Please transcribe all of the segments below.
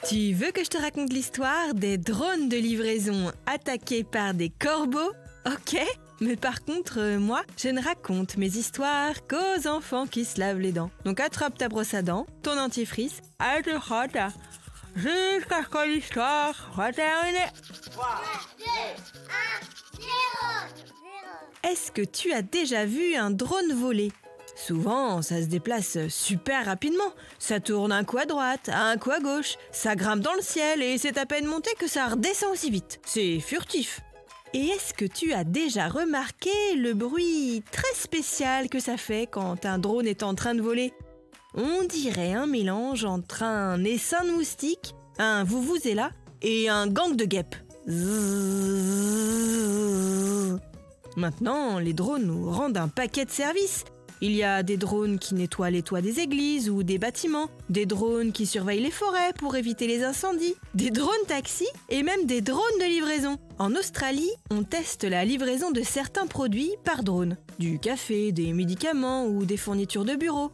Tu veux que je te raconte l'histoire des drones de livraison attaqués par des corbeaux? Ok, mais par contre, moi, je ne raconte mes histoires qu'aux enfants qui se lavent les dents. Donc attrape ta brosse à dents, ton dentifrice, jusqu'à ce que l'histoire soit terminée. 3, 2, 1, 0. Est-ce que tu as déjà vu un drone voler? Souvent, ça se déplace super rapidement. Ça tourne un coup à droite, un coup à gauche. Ça grimpe dans le ciel et c'est à peine monté que ça redescend aussi vite. C'est furtif. Et est-ce que tu as déjà remarqué le bruit très spécial que ça fait quand un drone est en train de voler? On dirait un mélange entre un essaim de moustiques, un vuvuzela et un gang de guêpes. Zzzz. Maintenant, les drones nous rendent un paquet de services. Il y a des drones qui nettoient les toits des églises ou des bâtiments, des drones qui surveillent les forêts pour éviter les incendies, des drones taxis et même des drones de livraison. En Australie, on teste la livraison de certains produits par drone, du café, des médicaments ou des fournitures de bureau.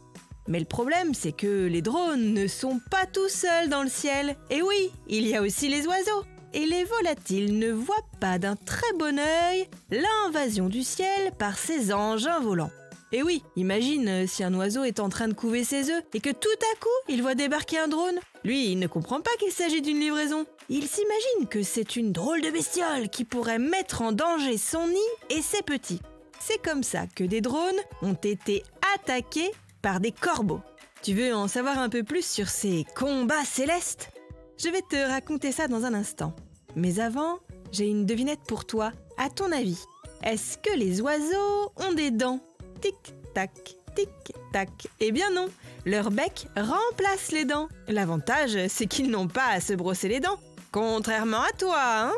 Mais le problème, c'est que les drones ne sont pas tout seuls dans le ciel. Et oui, il y a aussi les oiseaux. Et les volatiles ne voient pas d'un très bon œil l'invasion du ciel par ces engins volants. Et oui, imagine si un oiseau est en train de couver ses œufs et que tout à coup, il voit débarquer un drone. Lui, il ne comprend pas qu'il s'agit d'une livraison. Il s'imagine que c'est une drôle de bestiole qui pourrait mettre en danger son nid et ses petits. C'est comme ça que des drones ont été attaqués par des corbeaux. Tu veux en savoir un peu plus sur ces combats célestes? Je vais te raconter ça dans un instant. Mais avant, j'ai une devinette pour toi. À ton avis, est-ce que les oiseaux ont des dents? Tic-tac, tic-tac. Eh bien non, leur bec remplace les dents. L'avantage, c'est qu'ils n'ont pas à se brosser les dents. Contrairement à toi, hein?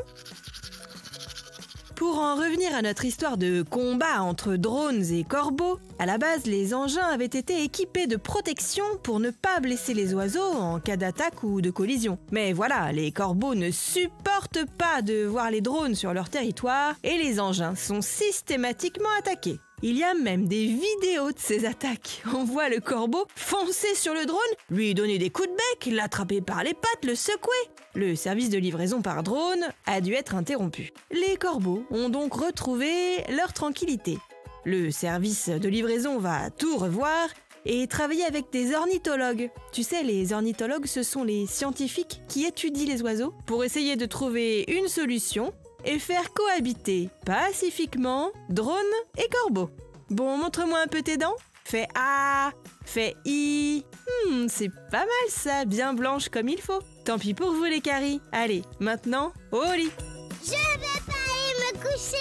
Pour en revenir à notre histoire de combat entre drones et corbeaux, à la base, les engins avaient été équipés de protection pour ne pas blesser les oiseaux en cas d'attaque ou de collision. Mais voilà, les corbeaux ne supportent pas de voir les drones sur leur territoire et les engins sont systématiquement attaqués. Il y a même des vidéos de ces attaques. On voit le corbeau foncer sur le drone, lui donner des coups de bec, l'attraper par les pattes, le secouer. Le service de livraison par drone a dû être interrompu. Les corbeaux ont donc retrouvé leur tranquillité. Le service de livraison va tout revoir et travailler avec des ornithologues. Tu sais, les ornithologues, ce sont les scientifiques qui étudient les oiseaux pour essayer de trouver une solution et faire cohabiter pacifiquement drone et corbeau. Bon, montre-moi un peu tes dents. Fais A, fais I. C'est pas mal ça, bien blanche comme il faut. Tant pis pour vous les caries. Allez, maintenant, au lit. Je vais pas aller me coucher.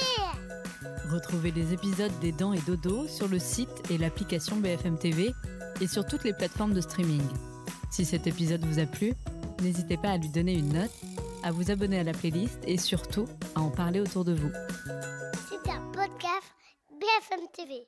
Retrouvez les épisodes des Dents et Dodo sur le site et l'application BFM TV et sur toutes les plateformes de streaming. Si cet épisode vous a plu, n'hésitez pas à lui donner une note, à vous abonner à la playlist et surtout à en parler autour de vous. C'est un podcast BFM TV.